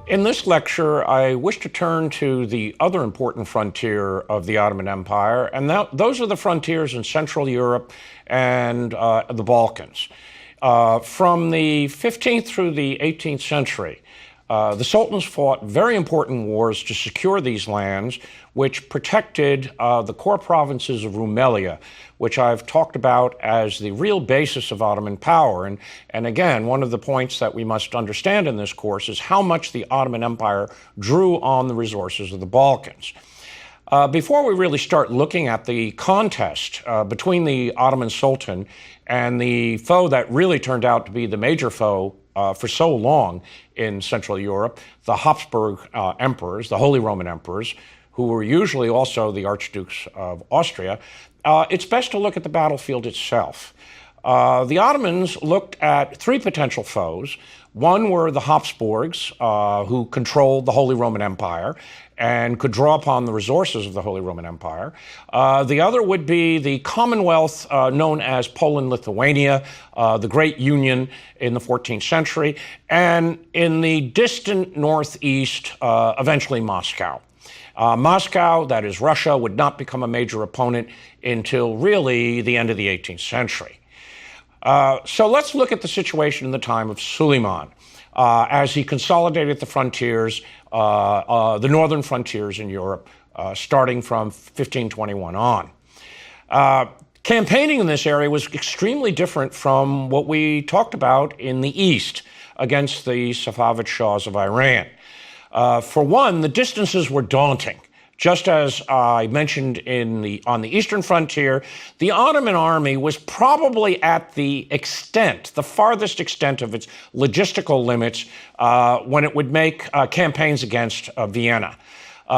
In this lecture, I wish to turn to the other important frontier of the Ottoman Empire, and those are the frontiers in Central Europe and the Balkans. From the 15th through the 18th century, the sultans fought very important wars to secure these lands, which protected the core provinces of Rumelia, which I've talked about as the real basis of Ottoman power. And again, one of the points that we must understand in this course is how much the Ottoman Empire drew on the resources of the Balkans. Before we really start looking at the contest between the Ottoman Sultan and the foe that really turned out to be the major foe for so long in Central Europe, the Habsburg emperors, the Holy Roman emperors, who were usually also the archdukes of Austria, it's best to look at the battlefield itself. The Ottomans looked at three potential foes. One were the Habsburgs, who controlled the Holy Roman Empire and could draw upon the resources of the Holy Roman Empire. The other would be the Commonwealth known as Poland-Lithuania, the Great Union in the 14th century, and in the distant northeast, eventually Moscow. Moscow, that is Russia, would not become a major opponent until really the end of the 18th century. So let's look at the situation in the time of Suleiman as he consolidated the frontiers, the northern frontiers in Europe, starting from 1521 on. Campaigning in this area was extremely different from what we talked about in the east against the Safavid Shahs of Iran. For one, the distances were daunting. Just as I mentioned on the eastern frontier, the Ottoman army was probably at the farthest extent of its logistical limits when it would make campaigns against Vienna.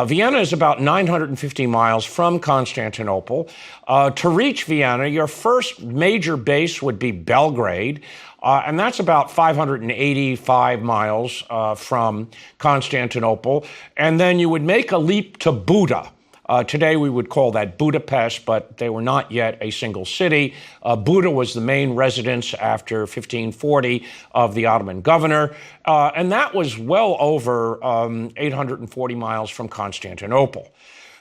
Vienna is about 950 miles from Constantinople. To reach Vienna, your first major base would be Belgrade, and that's about 585 miles from Constantinople. And then you would make a leap to Buda. Today we would call that Budapest, but they were not yet a single city. Buda was the main residence after 1540 of the Ottoman governor, and that was well over 840 miles from Constantinople.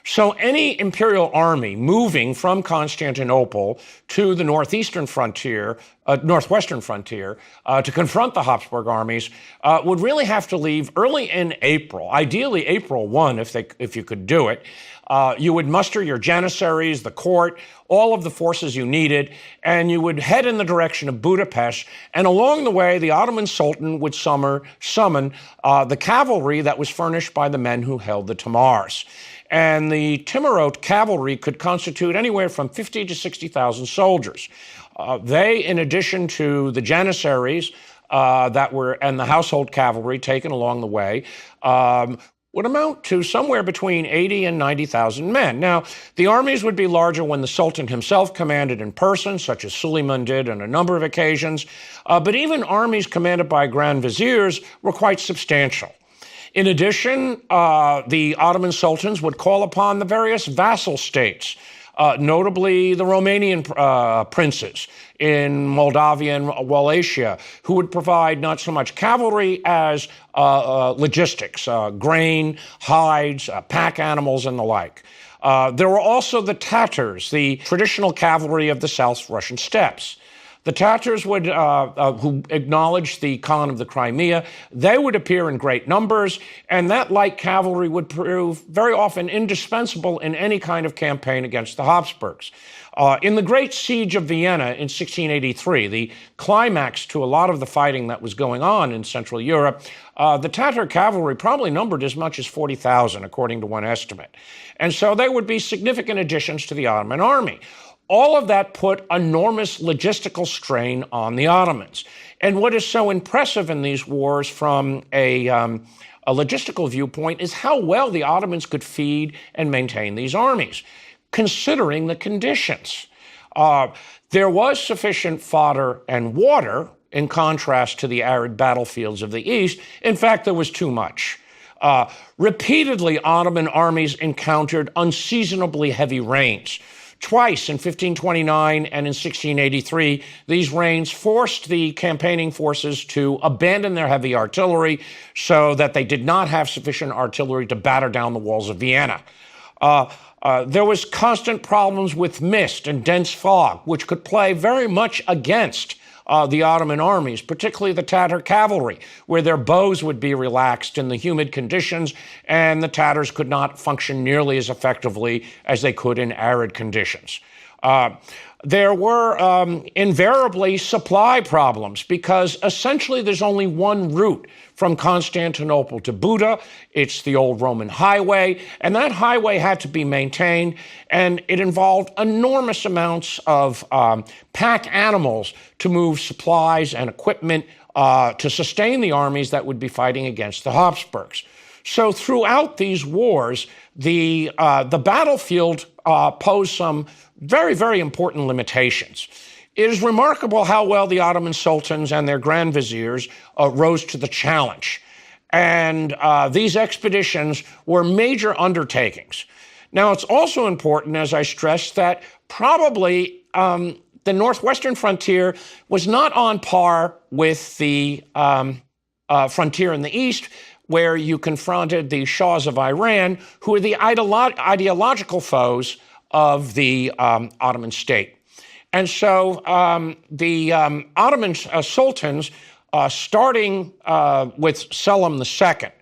So any imperial army moving from Constantinople to the northwestern frontier, to confront the Habsburg armies would really have to leave early in April, ideally April 1 if you could do it. You would muster your janissaries, the court, all of the forces you needed, and you would head in the direction of Budapest. And along the way, the Ottoman Sultan would summon the cavalry that was furnished by the men who held the Tamars. And the Timurote cavalry could constitute anywhere from 50 to 60,000 soldiers. They, in addition to the janissaries and the household cavalry taken along the way, would amount to somewhere between 80 and 90,000 men. Now, the armies would be larger when the Sultan himself commanded in person, such as Suleiman did on a number of occasions, but even armies commanded by Grand Viziers were quite substantial. In addition, the Ottoman sultans would call upon the various vassal states, notably the Romanian princes in Moldavia and Wallachia, who would provide not so much cavalry as logistics, grain, hides, pack animals, and the like. There were also the Tatars, the traditional cavalry of the South Russian steppes. The Tatars would, who acknowledged the Khan of the Crimea, they would appear in great numbers, and that light cavalry would prove very often indispensable in any kind of campaign against the Habsburgs. In the Great Siege of Vienna in 1683, the climax to a lot of the fighting that was going on in Central Europe, the Tatar cavalry probably numbered as much as 40,000, according to one estimate. And so they would be significant additions to the Ottoman army. All of that put enormous logistical strain on the Ottomans. And what is so impressive in these wars from a logistical viewpoint is how well the Ottomans could feed and maintain these armies, considering the conditions. There was sufficient fodder and water in contrast to the arid battlefields of the East. In fact, there was too much. Repeatedly, Ottoman armies encountered unseasonably heavy rains. Twice in 1529 and in 1683, these reigns forced the campaigning forces to abandon their heavy artillery so that they did not have sufficient artillery to batter down the walls of Vienna. There was constant problems with mist and dense fog, which could play very much against the Ottoman armies, particularly the Tatar cavalry, where their bows would be relaxed in the humid conditions, and the Tatars could not function nearly as effectively as they could in arid conditions. There were invariably supply problems because essentially there's only one route from Constantinople to Buda. It's the old Roman highway, and that highway had to be maintained, and it involved enormous amounts of pack animals to move supplies and equipment to sustain the armies that would be fighting against the Habsburgs. So throughout these wars, the battlefield posed some very, very important limitations. It is remarkable how well the Ottoman sultans and their grand viziers rose to the challenge. And these expeditions were major undertakings. Now, it's also important, as I stressed, that probably the northwestern frontier was not on par with the frontier in the east, where you confronted the Shahs of Iran, who were the ideological foes of the Ottoman state. And so the Ottoman sultans, starting with Selim II,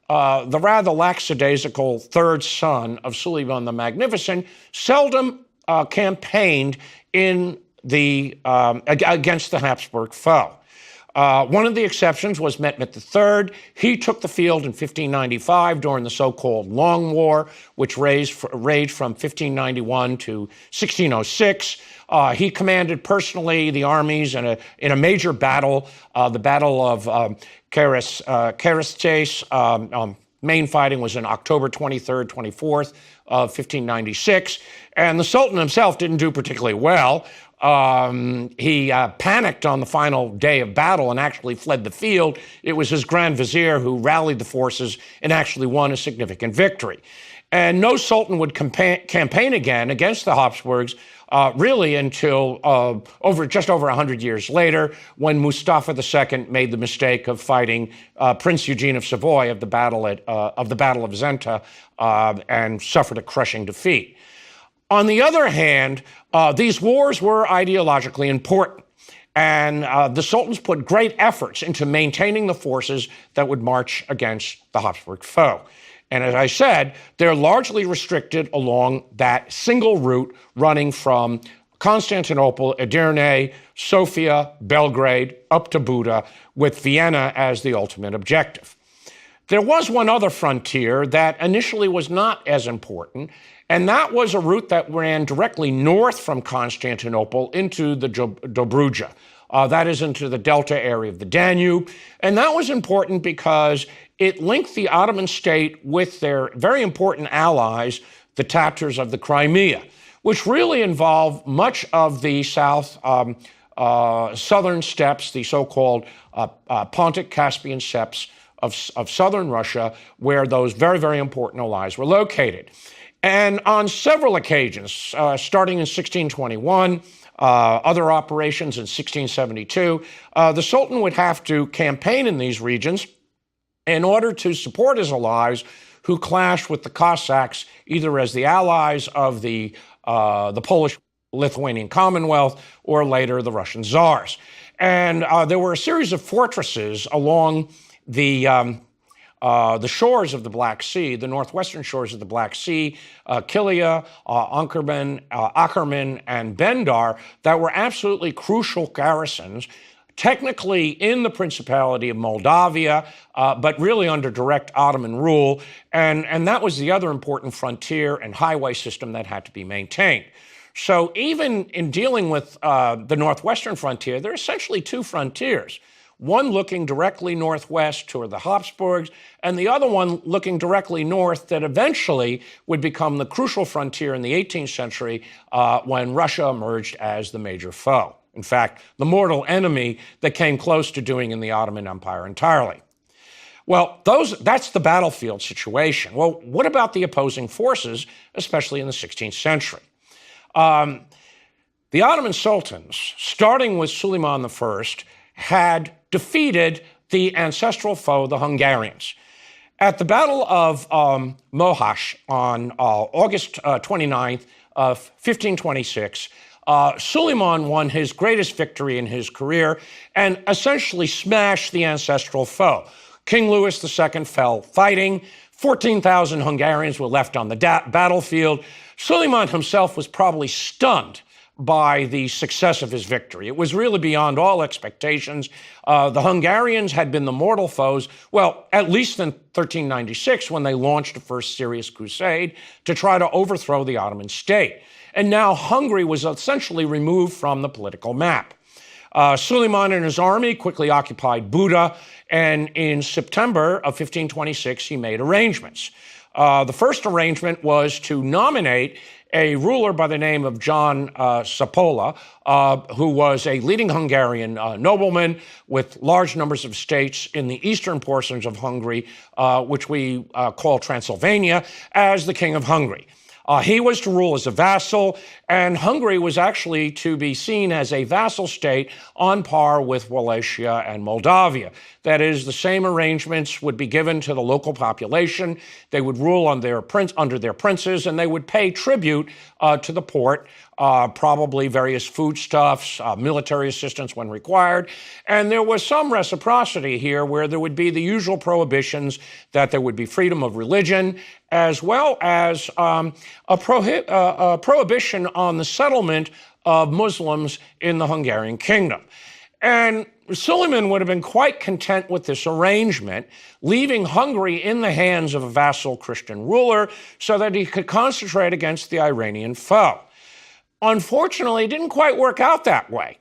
the rather lackadaisical third son of Suleiman the Magnificent, seldom campaigned in against the Habsburg foe. One of the exceptions was Mehmet III. He took the field in 1595 during the so-called Long War, which raged from 1591 to 1606. He commanded personally the armies in a major battle, the Battle of Keresztes. Main fighting was in October 23rd, 24th of 1596, and the Sultan himself didn't do particularly well. He panicked on the final day of battle and actually fled the field. It was his Grand Vizier who rallied the forces and actually won a significant victory. And no Sultan would campaign again against the Habsburgs really until just over 100 years later, when Mustafa II made the mistake of fighting Prince Eugene of Savoy of the Battle of Zenta and suffered a crushing defeat. On the other hand, these wars were ideologically important, and the sultans put great efforts into maintaining the forces that would march against the Habsburg foe. And as I said, they're largely restricted along that single route running from Constantinople, Edirne, Sofia, Belgrade, up to Buda, with Vienna as the ultimate objective. There was one other frontier that initially was not as important, and that was a route that ran directly north from Constantinople into the Dobruja. That is into the delta area of the Danube. And that was important because it linked the Ottoman state with their very important allies, the Tatars of the Crimea, which really involved much of the southern steppes, the so-called Pontic-Caspian steppes of southern Russia, where those very, very important allies were located. And on several occasions, starting in 1621, other operations in 1672, the Sultan would have to campaign in these regions in order to support his allies who clashed with the Cossacks, either as the allies of the Polish-Lithuanian Commonwealth or later the Russian Tsars. And there were a series of fortresses along the shores of the Black Sea, the northwestern shores of the Black Sea, Kilia, Ackerman, and Bendar, that were absolutely crucial garrisons, technically in the Principality of Moldavia, but really under direct Ottoman rule. And that was the other important frontier and highway system that had to be maintained. So even in dealing with the northwestern frontier, there are essentially two frontiers. One looking directly northwest toward the Habsburgs, and the other one looking directly north that eventually would become the crucial frontier in the 18th century when Russia emerged as the major foe. In fact, the mortal enemy that came close to doing in the Ottoman Empire entirely. Well, that's the battlefield situation. Well, what about the opposing forces, especially in the 16th century? The Ottoman sultans, starting with Suleiman I, had defeated the ancestral foe, the Hungarians. At the Battle of Mohacs on August 29th of 1526, Suleiman won his greatest victory in his career and essentially smashed the ancestral foe. King Louis II fell fighting. 14,000 Hungarians were left on the battlefield. Suleiman himself was probably stunned by the success of his victory. It was really beyond all expectations. The Hungarians had been the mortal foes, well, at least in 1396 when they launched the first serious crusade to try to overthrow the Ottoman state. And now Hungary was essentially removed from the political map. Suleiman and his army quickly occupied Buda, and in September of 1526, he made arrangements. The first arrangement was to nominate a ruler by the name of John Sapola, who was a leading Hungarian nobleman with large numbers of states in the eastern portions of Hungary, which we call Transylvania, as the king of Hungary. He was to rule as a vassal, and Hungary was actually to be seen as a vassal state on par with Wallachia and Moldavia. That is, the same arrangements would be given to the local population. They would rule under their princes, and they would pay tribute to the Porte, probably various foodstuffs, military assistance when required. And there was some reciprocity here where there would be the usual prohibitions that there would be freedom of religion, as well as a prohibition on the settlement of Muslims in the Hungarian kingdom. And Suleiman would have been quite content with this arrangement, leaving Hungary in the hands of a vassal Christian ruler so that he could concentrate against the Iranian foe. Unfortunately, it didn't quite work out that way.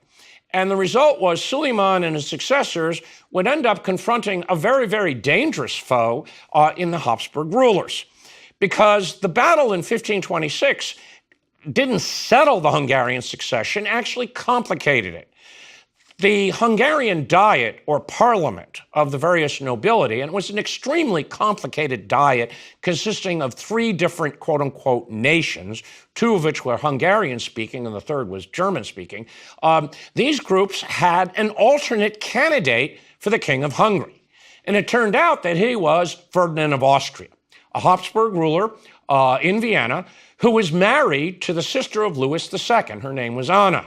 And the result was Suleiman and his successors would end up confronting a very, very dangerous foe in the Habsburg rulers. Because the battle in 1526 didn't settle the Hungarian succession, actually complicated it. The Hungarian Diet, or parliament, of the various nobility, and it was an extremely complicated diet consisting of three different quote-unquote nations, two of which were Hungarian-speaking and the third was German-speaking. These groups had an alternate candidate for the King of Hungary. And it turned out that he was Ferdinand of Austria, a Habsburg ruler in Vienna who was married to the sister of Louis II. Her name was Anna.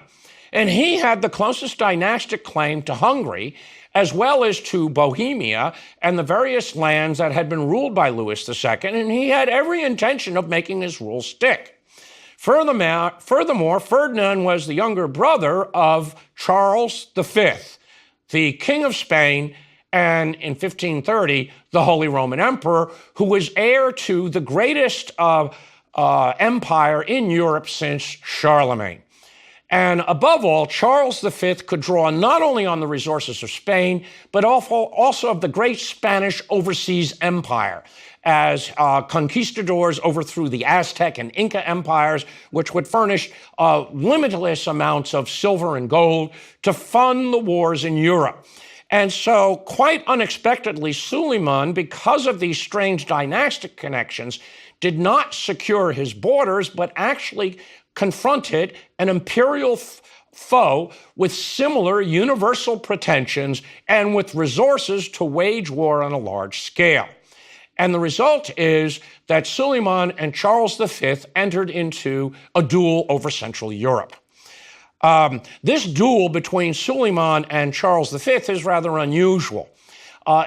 And he had the closest dynastic claim to Hungary, as well as to Bohemia and the various lands that had been ruled by Louis II, and he had every intention of making his rule stick. Furthermore, Ferdinand was the younger brother of Charles V, the King of Spain, and in 1530, the Holy Roman Emperor, who was heir to the greatest empire in Europe since Charlemagne. And above all, Charles V could draw not only on the resources of Spain, but also of the great Spanish overseas empire, as conquistadors overthrew the Aztec and Inca empires, which would furnish limitless amounts of silver and gold to fund the wars in Europe. And so, quite unexpectedly, Suleiman, because of these strange dynastic connections, did not secure his borders, but actually confronted an imperial foe with similar universal pretensions and with resources to wage war on a large scale. And the result is that Suleiman and Charles V entered into a duel over Central Europe. This duel between Suleiman and Charles V is rather unusual.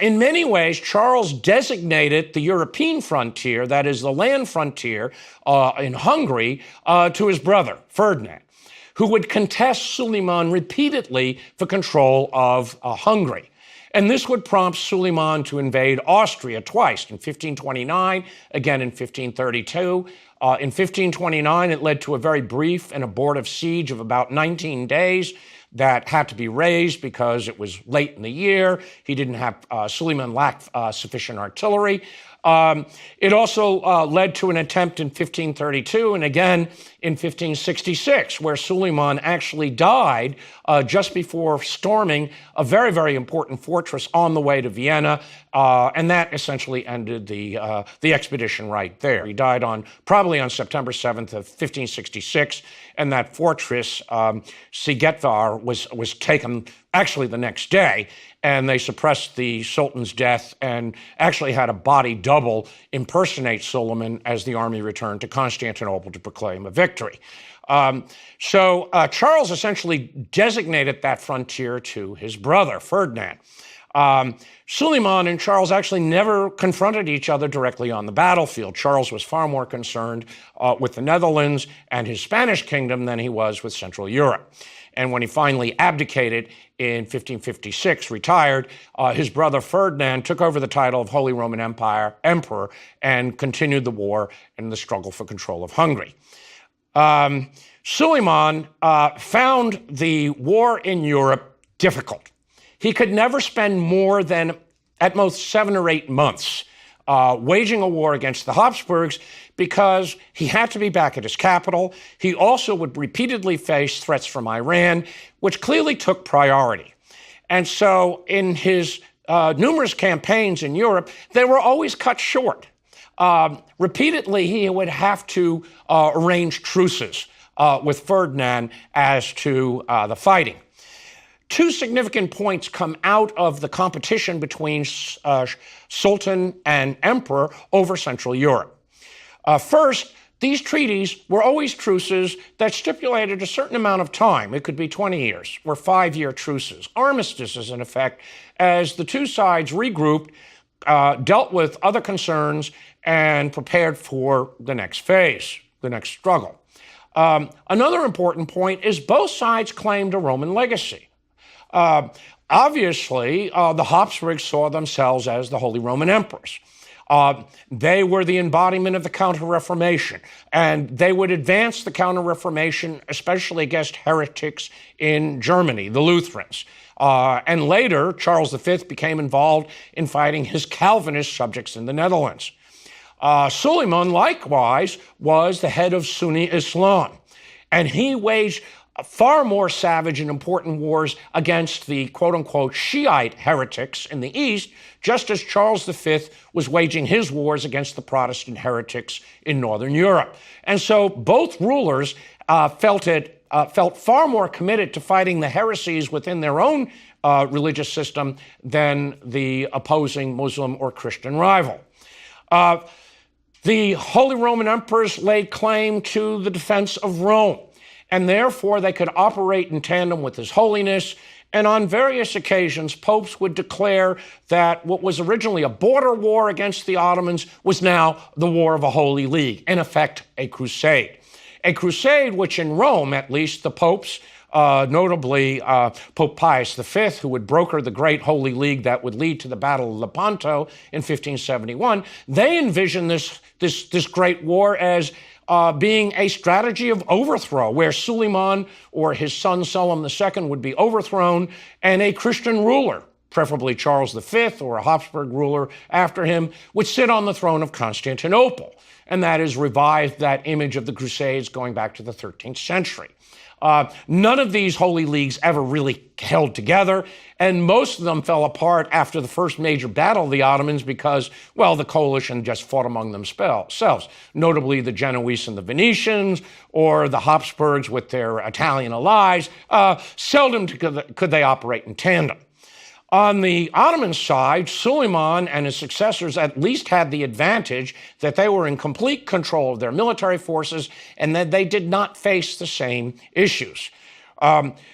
In many ways, Charles designated the European frontier, that is the land frontier in Hungary, to his brother, Ferdinand, who would contest Suleiman repeatedly for control of Hungary. And this would prompt Suleiman to invade Austria twice, in 1529, again in 1532. In 1529, it led to a very brief and abortive siege of about 19 days. that had to be raised because it was late in the year. He didn't have, Suleiman lacked sufficient artillery. It also led to an attempt in 1532 and again in 1566, where Suleiman actually died just before storming a very, very important fortress on the way to Vienna, and that essentially ended the expedition right there. He died probably on September 7th of 1566, and that fortress, Sigetvar, was taken actually the next day, and they suppressed the Sultan's death and actually had a body double impersonate Suleiman as the army returned to Constantinople to proclaim a victory. So Charles essentially designated that frontier to his brother, Ferdinand. Suleiman and Charles actually never confronted each other directly on the battlefield. Charles was far more concerned with the Netherlands and his Spanish kingdom than he was with Central Europe. And when he finally abdicated in 1556, retired, his brother Ferdinand took over the title of Holy Roman Emperor and continued the war and the struggle for control of Hungary. Suleiman found the war in Europe difficult. He could never spend more than at most 7 or 8 months waging a war against the Habsburgs because he had to be back at his capital. He also would repeatedly face threats from Iran, which clearly took priority. And so in his numerous campaigns in Europe, they were always cut short. Repeatedly, he would have to arrange truces with Ferdinand as to the fighting. 2 significant points come out of the competition between Sultan and Emperor over Central Europe. First, these treaties were always truces that stipulated a certain amount of time. It could be 20 years or 5-year truces, armistices in effect, as the 2 sides regrouped, dealt with other concerns, and prepared for the next phase, the next struggle. Another important point is both sides claimed a Roman legacy. Obviously, the Habsburgs saw themselves as the Holy Roman Emperors. They were the embodiment of the Counter-Reformation, and they would advance the Counter-Reformation, especially against heretics in Germany, the Lutherans. And later, Charles V became involved in fighting his Calvinist subjects in the Netherlands. Suleiman, likewise, was the head of Sunni Islam, and he waged far more savage and important wars against the quote-unquote Shiite heretics in the East, just as Charles V was waging his wars against the Protestant heretics in Northern Europe. And so both rulers felt far more committed to fighting the heresies within their own religious system than the opposing Muslim or Christian rival. The Holy Roman Emperors laid claim to the defense of Rome, and therefore they could operate in tandem with His Holiness. And on various occasions, popes would declare that what was originally a border war against the Ottomans was now the war of a Holy League, in effect, a crusade. A crusade which in Rome, at least, the popes, notably Pope Pius V, who would broker the Great Holy League that would lead to the Battle of Lepanto in 1571, they envisioned this great war as being a strategy of overthrow, where Suleiman or his son Selim II would be overthrown, and a Christian ruler, preferably Charles V or a Habsburg ruler after him, would sit on the throne of Constantinople. And that has revived that image of the Crusades going back to the 13th century. None of these holy leagues ever really held together, and most of them fell apart after the first major battle of the Ottomans because, well, the coalition just fought among themselves, notably the Genoese and the Venetians, or the Habsburgs with their Italian allies. Seldom could they operate in tandem. On the Ottoman side, Suleiman and his successors at least had the advantage that they were in complete control of their military forces and that they did not face the same issues.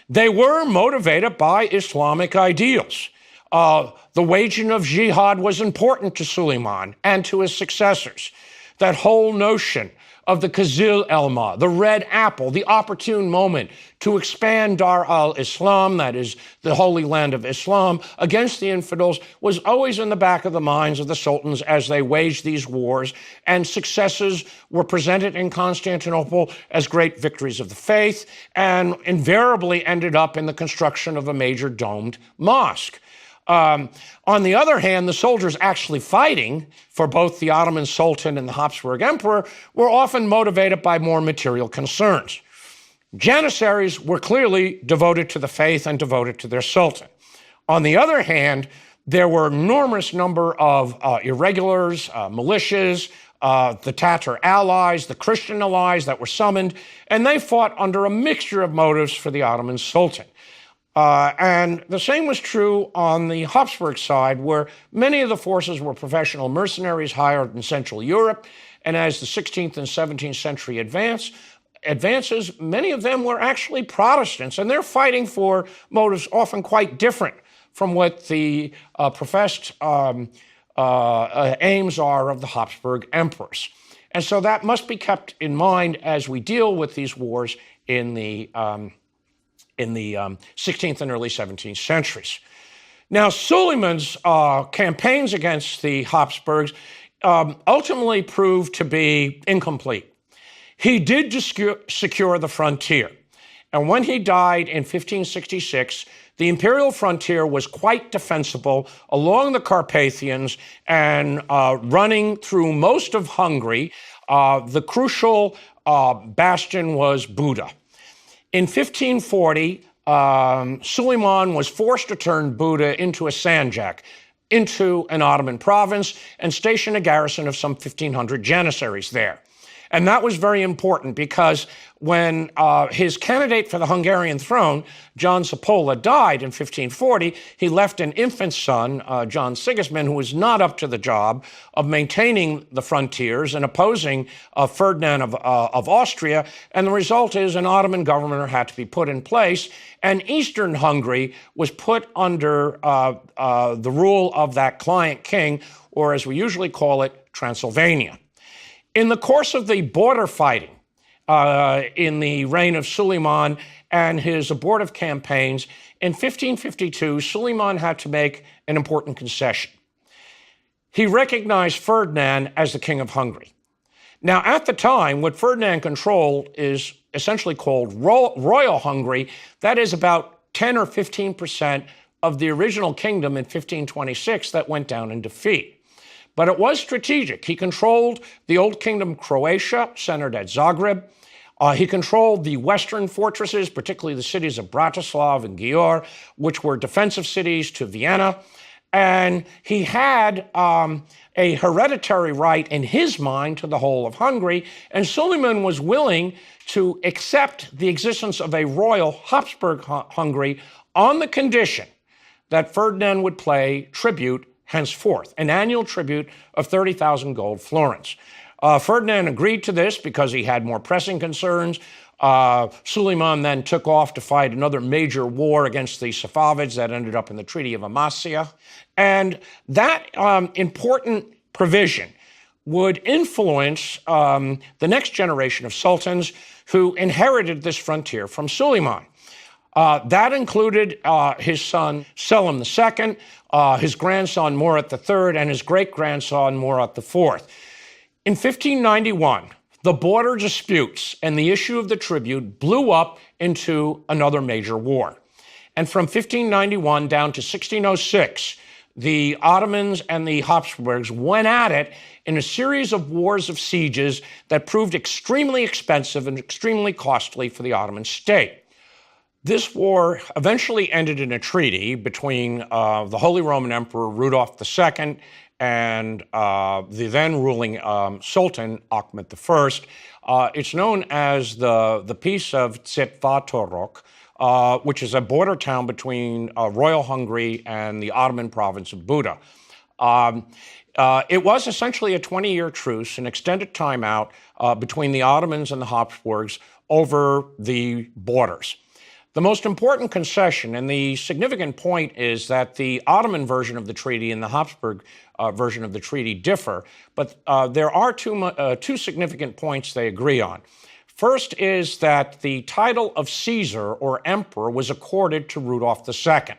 They were motivated by Islamic ideals. The waging of jihad was important to Suleiman and to his successors. That whole notion of the Kazil Elma, the red apple, the opportune moment to expand Dar al-Islam, that is the holy land of Islam, against the infidels, was always in the back of the minds of the sultans as they waged these wars, and successes were presented in Constantinople as great victories of the faith, and invariably ended up in the construction of a major domed mosque. On the other hand, the soldiers actually fighting for both the Ottoman Sultan and the Habsburg Emperor were often motivated by more material concerns. Janissaries were clearly devoted to the faith and devoted to their sultan. On the other hand, there were enormous number of irregulars, militias, the Tatar allies, the Christian allies that were summoned, and they fought under a mixture of motives for the Ottoman Sultan. And the same was true on the Habsburg side, where many of the forces were professional mercenaries hired in Central Europe. And as the 16th and 17th century advances, many of them were actually Protestants, and they're fighting for motives often quite different from what the professed aims are of the Habsburg emperors. And so that must be kept in mind as we deal with these wars in the 16th and early 17th centuries. Now, Suleiman's campaigns against the Habsburgs ultimately proved to be incomplete. He did secure the frontier, and when he died in 1566, the imperial frontier was quite defensible along the Carpathians and running through most of Hungary. The crucial bastion was Buda. In 1540, Suleiman was forced to turn Buda into a sanjak, into an Ottoman province, and station a garrison of some 1,500 Janissaries there. And that was very important because when his candidate for the Hungarian throne, John Szapola, died in 1540, he left an infant son, John Sigismund, who was not up to the job of maintaining the frontiers and opposing Ferdinand of Austria. And the result is an Ottoman government had to be put in place, and Eastern Hungary was put under the rule of that client king, or as we usually call it, Transylvania. In the course of the border fighting in the reign of Suleiman and his abortive campaigns, in 1552, Suleiman had to make an important concession. He recognized Ferdinand as the king of Hungary. Now, at the time, what Ferdinand controlled is essentially called Royal Hungary. That is about 10 or 15% of the original kingdom in 1526 that went down in defeat. But it was strategic. He controlled the Old Kingdom Croatia, centered at Zagreb. He controlled the western fortresses, particularly the cities of Bratislav and Győr, which were defensive cities to Vienna. And he had a hereditary right in his mind to the whole of Hungary. And Suleiman was willing to accept the existence of a royal Habsburg Hungary on the condition that Ferdinand would pay tribute henceforth, an annual tribute of 30,000 gold florins. Ferdinand agreed to this because he had more pressing concerns. Suleiman then took off to fight another major war against the Safavids that ended up in the Treaty of Amasya. And that important provision would influence the next generation of sultans who inherited this frontier from Suleiman. That included his son Selim II, his grandson Murat III, and his great-grandson Murat IV. In 1591, the border disputes and the issue of the tribute blew up into another major war. And from 1591 down to 1606, the Ottomans and the Habsburgs went at it in a series of wars of sieges that proved extremely expensive and extremely costly for the Ottoman state. This war eventually ended in a treaty between the Holy Roman Emperor Rudolph II and the then ruling Sultan Ahmed I. It's known as the Peace of Cetvatorok, which is a border town between Royal Hungary and the Ottoman province of Buda. It was essentially a 20-year truce, an extended timeout between the Ottomans and the Habsburgs over the borders. The most important concession and the significant point is that the Ottoman version of the treaty and the Habsburg version of the treaty differ, but there are two significant points they agree on. First is that the title of Caesar or emperor was accorded to Rudolf II.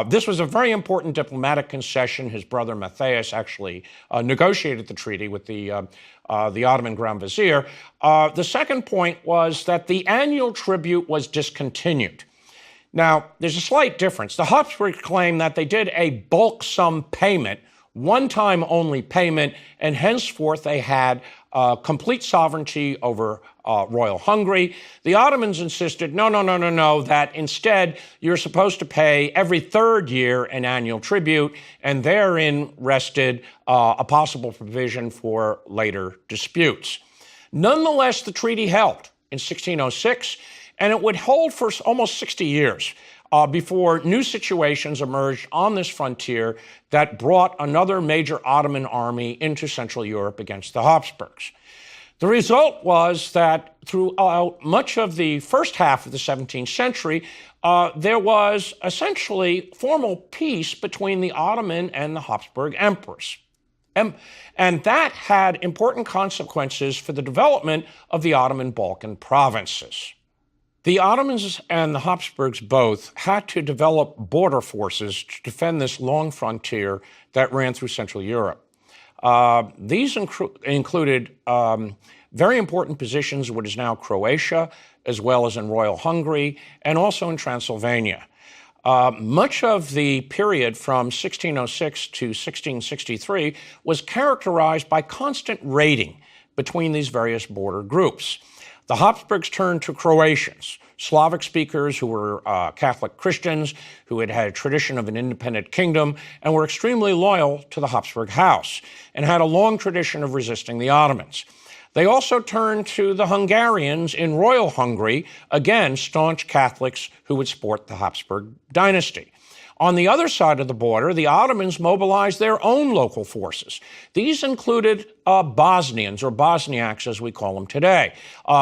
This was a very important diplomatic concession. His brother Matthias actually negotiated the treaty with the Ottoman Grand Vizier. The second point was that the annual tribute was discontinued. Now, there's a slight difference. The Habsburgs claim that they did a bulk sum payment, one-time only payment, and henceforth they had complete sovereignty over royal Hungary. The Ottomans insisted, no, that instead you're supposed to pay every third year an annual tribute, and therein rested a possible provision for later disputes. Nonetheless, the treaty held in 1606, and it would hold for almost 60 years. Before new situations emerged on this frontier that brought another major Ottoman army into Central Europe against the Habsburgs. The result was that throughout much of the first half of the 17th century, there was essentially formal peace between the Ottoman and the Habsburg emperors. And that had important consequences for the development of the Ottoman Balkan provinces. The Ottomans and the Habsburgs both had to develop border forces to defend this long frontier that ran through Central Europe. These included very important positions in what is now Croatia, as well as in Royal Hungary, and also in Transylvania. Much of the period from 1606 to 1663 was characterized by constant raiding between these various border groups. The Habsburgs turned to Croatians, Slavic speakers who were Catholic Christians, who had had a tradition of an independent kingdom and were extremely loyal to the Habsburg house and had a long tradition of resisting the Ottomans. They also turned to the Hungarians in Royal Hungary, again, staunch Catholics who would support the Habsburg dynasty. On the other side of the border, the Ottomans mobilized their own local forces. These included Bosnians, or Bosniaks as we call them today.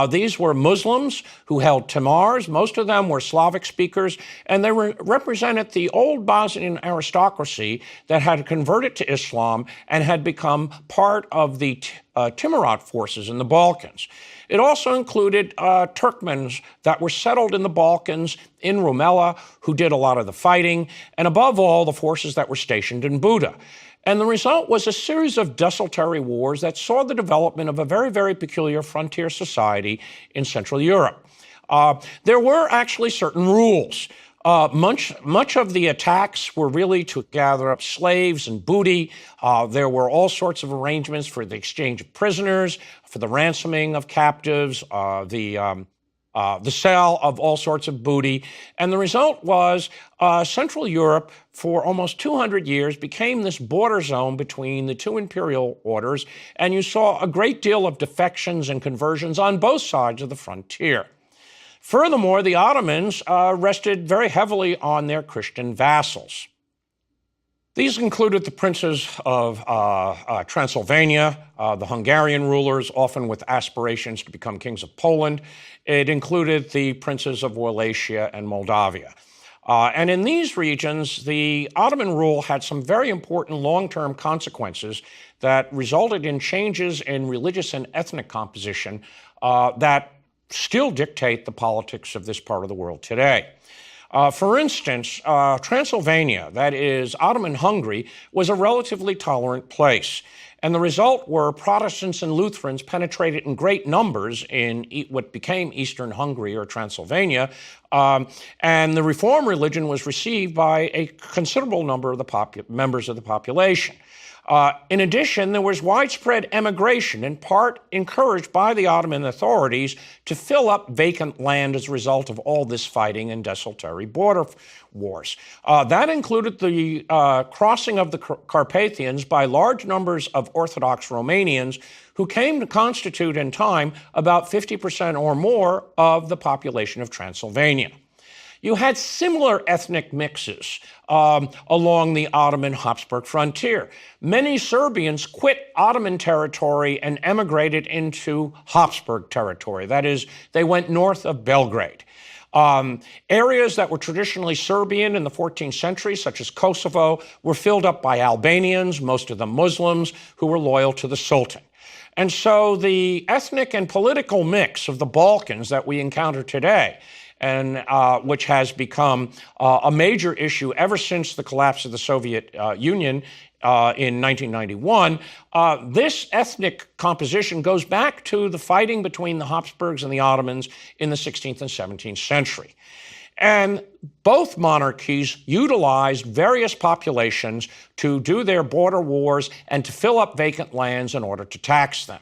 These were Muslims who held Tamars. Most of them were Slavic speakers, and they represented the old Bosnian aristocracy that had converted to Islam and had become part of the Timurid forces in the Balkans. It also included Turkmens that were settled in the Balkans, in Rumela, who did a lot of the fighting, and above all, the forces that were stationed in Buda. And the result was a series of desultory wars that saw the development of a very, very peculiar frontier society in Central Europe. There were actually certain rules. Much of the attacks were really to gather up slaves and booty. There were all sorts of arrangements for the exchange of prisoners, for the ransoming of captives, the sale of all sorts of booty. And the result was Central Europe, for almost 200 years, became this border zone between the two imperial orders, and you saw a great deal of defections and conversions on both sides of the frontier. Furthermore, the Ottomans rested very heavily on their Christian vassals. These included the princes of Transylvania, the Hungarian rulers, often with aspirations to become kings of Poland. It included the princes of Wallachia and Moldavia. And in these regions, the Ottoman rule had some very important long-term consequences that resulted in changes in religious and ethnic composition that still dictate the politics of this part of the world today. For instance, Transylvania, that is Ottoman Hungary, was a relatively tolerant place. And the result were Protestants and Lutherans penetrated in great numbers in what became Eastern Hungary or Transylvania. And the Reform religion was received by a considerable number of the members of the population. In addition, there was widespread emigration, in part encouraged by the Ottoman authorities to fill up vacant land as a result of all this fighting and desultory border wars. That included the crossing of the Carpathians by large numbers of Orthodox Romanians who came to constitute in time about 50% or more of the population of Transylvania. You had similar ethnic mixes along the Ottoman-Habsburg frontier. Many Serbians quit Ottoman territory and emigrated into Habsburg territory. That is, they went north of Belgrade. Areas that were traditionally Serbian in the 14th century, such as Kosovo, were filled up by Albanians, most of them Muslims, who were loyal to the Sultan. And so the ethnic and political mix of the Balkans that we encounter today, and which has become a major issue ever since the collapse of the Soviet Union in 1991, this ethnic composition goes back to the fighting between the Habsburgs and the Ottomans in the 16th and 17th century. And both monarchies utilized various populations to do their border wars and to fill up vacant lands in order to tax them.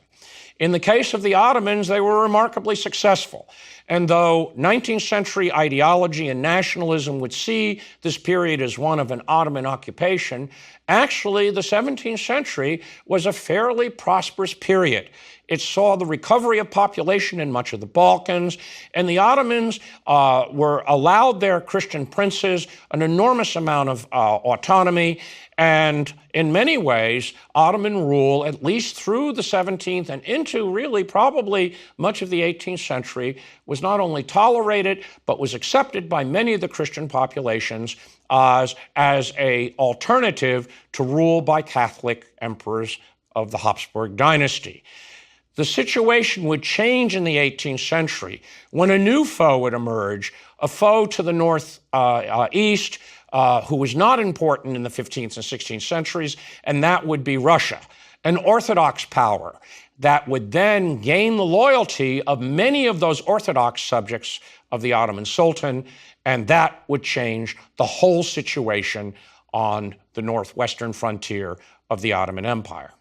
In the case of the Ottomans, they were remarkably successful. And though 19th century ideology and nationalism would see this period as one of an Ottoman occupation, actually the 17th century was a fairly prosperous period. It saw the recovery of population in much of the Balkans, and the Ottomans were allowed their Christian princes an enormous amount of autonomy. And in many ways, Ottoman rule, at least through the 17th and into really probably much of the 18th century, was not only tolerated, but was accepted by many of the Christian populations as an alternative to rule by Catholic emperors of the Habsburg dynasty. The situation would change in the 18th century when a new foe would emerge, a foe to the northeast, who was not important in the 15th and 16th centuries, and that would be Russia, an Orthodox power that would then gain the loyalty of many of those Orthodox subjects of the Ottoman Sultan, and that would change the whole situation on the northwestern frontier of the Ottoman Empire.